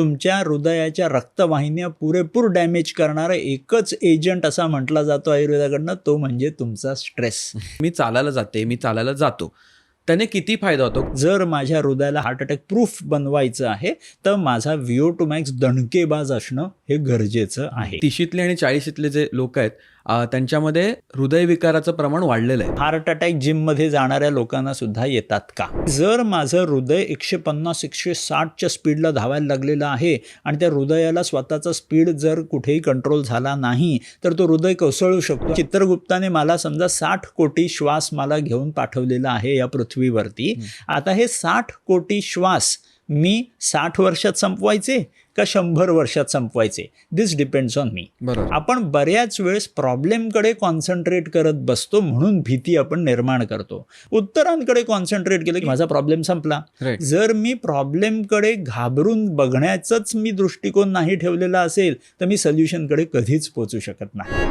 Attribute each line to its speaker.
Speaker 1: तुमच्या हृदयाच्या रक्तवाहिन्या पुरेपूर डॅमेज करणारा एकच एजंट असा म्हटला जातो आयुर्वेदाकडनं, तो म्हणजे तुमचा स्ट्रेस.
Speaker 2: मी चालायला जाते, मी चालायला जातो, त्याने किती फायदा होतो?
Speaker 1: जर माझ्या हृदयाला हार्ट अटॅक प्रूफ बनवायचं आहे तर माझा VO2 max दणकेबाज असणं हे गरजेचं आहे.
Speaker 2: 30शीतले आणि 40शीतले जे लोक आहेत त्यांच्यामध्ये हृदयविकाराचं प्रमाण वाढलेलं आहे.
Speaker 1: हार्ट अटॅक जिममध्ये जाणाऱ्या लोकांना सुद्धा येतात का? जर माझं हृदय 150-160च्या स्पीडला धावायला लागलेलं आहे आणि त्या हृदयाला स्वतःचा स्पीड जर कुठेही कंट्रोल झाला नाही तर तो हृदय कोसळू शकतो. चित्रगुप्ताने मला समजा 60 कोटी श्वास मला घेऊन पाठवलेला आहे या पृथ्वीवरती. आता हे 60 कोटी श्वास मी 60 वर्षात संपवायचे का 100 वर्षात संपवायचे? दिस डिपेंड्स ऑन मी.
Speaker 2: बरोबर.
Speaker 1: आपण बऱ्याच वेळेस प्रॉब्लेमकडे कॉन्सन्ट्रेट करत बसतो, म्हणून भीती आपण निर्माण करतो. उत्तरांकडे कॉन्सन्ट्रेट केलं की माझा प्रॉब्लेम संपला.
Speaker 2: Right.
Speaker 1: जर मी प्रॉब्लेमकडे घाबरून बघण्याचाच मी दृष्टिकोन नाही ठेवलेला असेल तर मी सोल्युशनकडे कधीच पोहोचू शकत नाही.